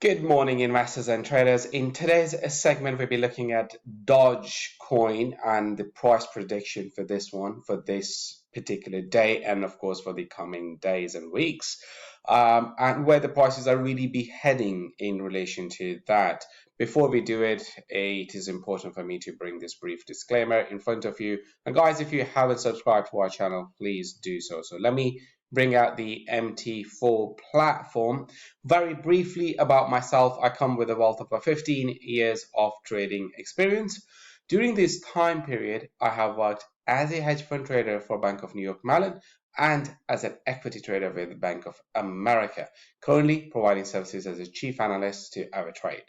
Good morning, investors and traders. In today's segment, we'll be looking at Doge coin and the price prediction for this one, for this particular day, and of course for the coming days and weeks, and where the prices are really be heading in relation to that. Before we do it, it is important for me to bring this brief disclaimer in front of you. And guys, if you haven't subscribed to our channel, please do so. So let me bring out the MT4 platform. Very briefly about myself, I come with a wealth of 15 years of trading experience. During this time period, I have worked as a hedge fund trader for Bank of New York Mellon and as an equity trader with Bank of America, currently providing services as a chief analyst to our trade.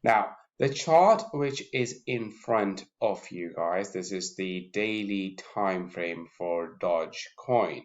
Now, the chart which is in front of you guys, this is the daily time frame for Dogecoin.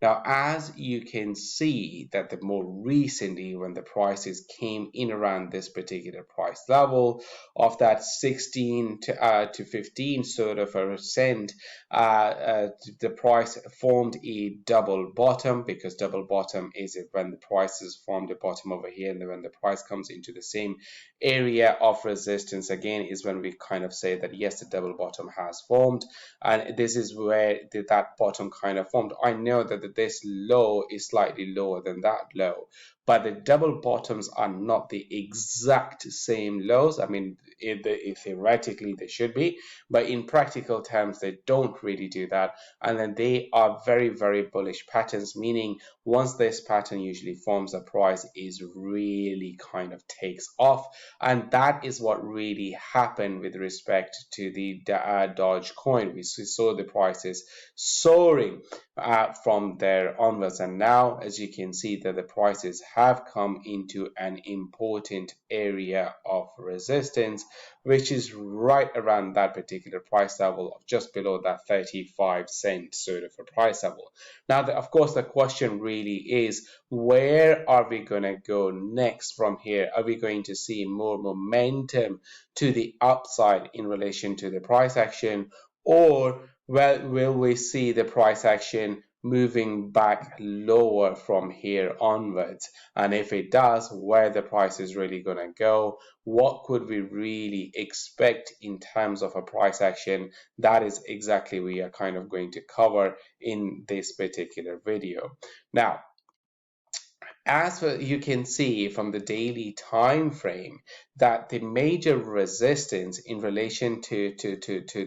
Now, as you can see that the more recently when the prices came in around this particular price level of that 16 to 15 sort of a percent, the price formed a double bottom, because double bottom is when the prices form the bottom over here, and then when the price comes into the same area of resistance again is when we kind of say that yes, the double bottom has formed, and this is where that bottom kind of formed. I know that this low is slightly lower than that low, but the double bottoms are not the exact same lows. I mean, theoretically they should be, but in practical terms they don't really do that, and then they are very, very bullish patterns, meaning once this pattern usually forms, the price is really kind of takes off, and that is what really happened with respect to the Doge coin. We saw the prices soaring from there onwards, and now as you can see that the prices have come into an important area of resistance, which is right around that particular price level of just below that 35-cent sort of a price level. Now, of course, the question really is, where are we going to go next from here? Are we going to see more momentum to the upside in relation to the price action, or will we see the price action moving back lower from here onwards? And if it does, where the price is really going to go, what could we really expect in terms of a price action? That is exactly we are kind of going to cover in this particular video. Now, as you can see from the daily time frame, that the major resistance in relation to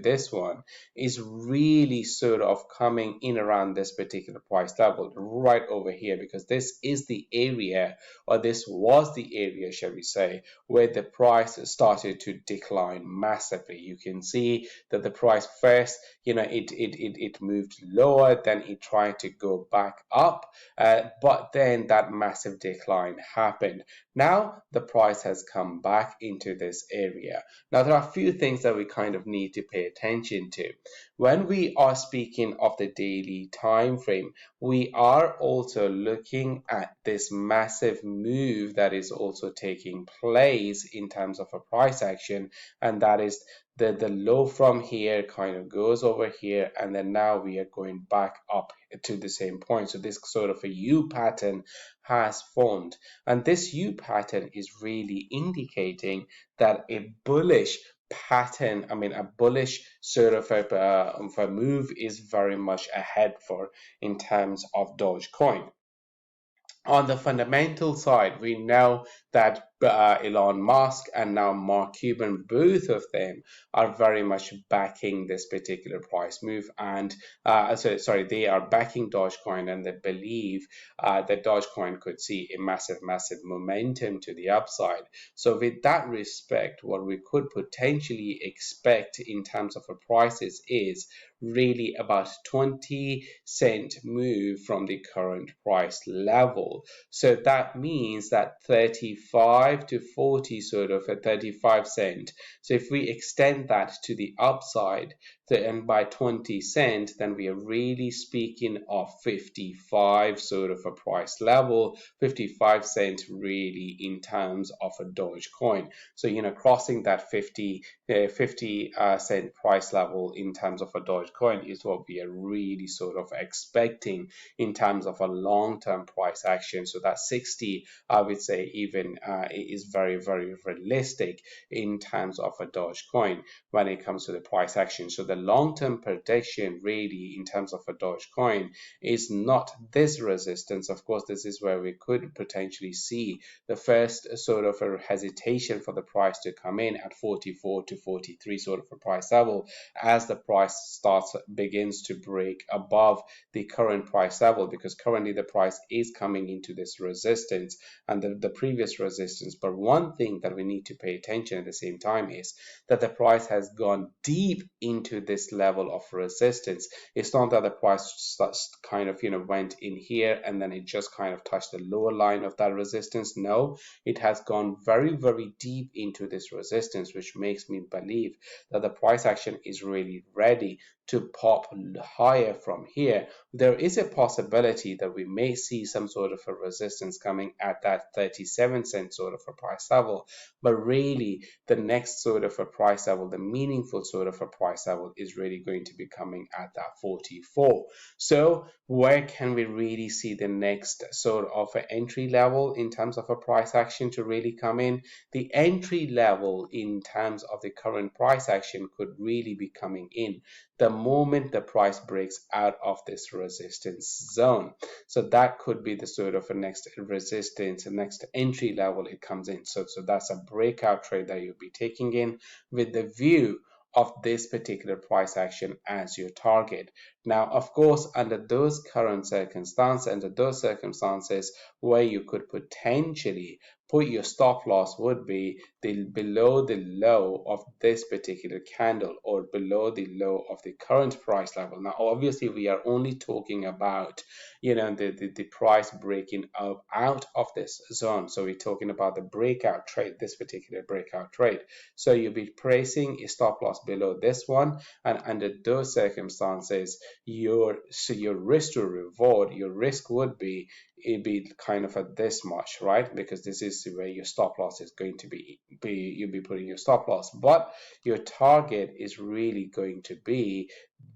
this one is really sort of coming in around this particular price level right over here, because this is the area, or this was the area, shall we say, where the price started to decline massively. You can see that the price first, it moved lower, then it tried to go back up, but then that massive decline happened. Now the price has come back into this area. Now there are a few things that we kind of need to pay attention to. When we are speaking of the daily time frame, we are also looking at this massive move that is also taking place in terms of a price action, and that is the low from here kind of goes over here, and then now we are going back up to the same point. So this sort of a U pattern has formed, and this U pattern is really indicating that a bullish pattern, a bullish sort of a move is very much ahead for in terms of Dogecoin. On the fundamental side, we know that Elon Musk and now Mark Cuban, both of them are very much backing this particular price move, and they are backing Dogecoin, and they believe that Dogecoin could see a massive, massive momentum to the upside. So with that respect, what we could potentially expect in terms of a prices is really about 20-cent move from the current price level. So that means that 35 to 40, sort of a 35 cent. So if we extend that to the upside, and by 20 cents, then we are really speaking of 55 sort of a price level, 55 cents really in terms of a Dogecoin. So, crossing that 50 cent price level in terms of a Dogecoin is what we are really sort of expecting in terms of a long-term price action. So that 60, I would say, even is very, very realistic in terms of a Dogecoin when it comes to the price action. So the long-term prediction really in terms of a Dogecoin is not this resistance. Of course, this is where we could potentially see the first sort of a hesitation for the price to come in at 44 to 43 sort of a price level as the price begins to break above the current price level, because currently the price is coming into this resistance and the previous resistance. But one thing that we need to pay attention at the same time is that the price has gone deep into this level of resistance. It's not that the price kind of went in here and then it just kind of touched the lower line of that resistance. No, it has gone very, very deep into this resistance, which makes me believe that the price action is really ready to pop higher from here. There is a possibility that we may see some sort of a resistance coming at that 37 cent sort of a price level, but really the next sort of a price level, the meaningful sort of a price level, is really going to be coming at that 44. So where can we really see the next sort of an entry level in terms of a price action to really come in? The entry level in terms of the current price action could really be coming in the moment the price breaks out of this resistance zone. So that could be the sort of a next resistance, next entry level it comes in. So that's a breakout trade that you'll be taking in with the view of this particular price action as your target. Now, of course, under those circumstances where you could potentially put your stop loss would be below the low of this particular candle or below the low of the current price level. Now, obviously, we are only talking about the price breaking out of this zone. So we're talking about the breakout trade, this particular breakout trade. So you'll be placing a stop loss below this one, and under those circumstances, your risk to reward, your risk would be it'd be kind of at this much, right? Because this is where your stop loss is going to be you'll be putting your stop loss, but your target is really going to be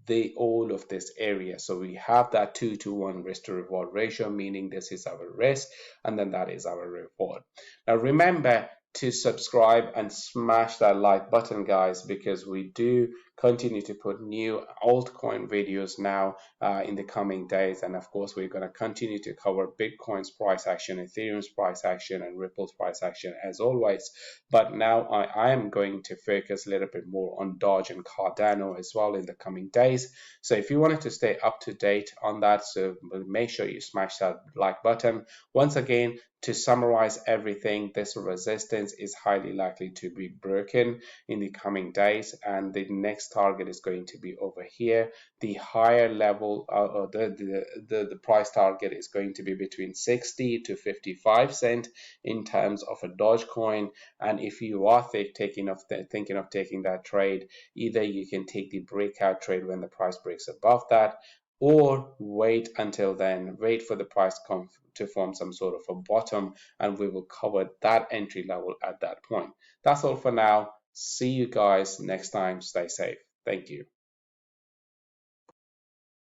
the all of this area. So we have that 2-to-1 risk to reward ratio, meaning this is our risk and then that is our reward. Now remember to subscribe and smash that like button, guys, because we do continue to put new altcoin videos now in the coming days. And of course, we're going to continue to cover Bitcoin's price action, Ethereum's price action, and Ripple's price action as always. But now I am going to focus a little bit more on Doge and Cardano as well in the coming days. So if you wanted to stay up to date on that, so make sure you smash that like button. Once again, to summarize everything, this resistance is highly likely to be broken in the coming days, and the next target is going to be over here. The higher level, the price target is going to be between 60 to 55 cent in terms of a Dogecoin. And if you are thinking of taking that trade, either you can take the breakout trade when the price breaks above that, or wait until then, wait for the price to form some sort of a bottom, and we will cover that entry level at that point. That's all for now. See you guys next time. Stay safe. Thank you.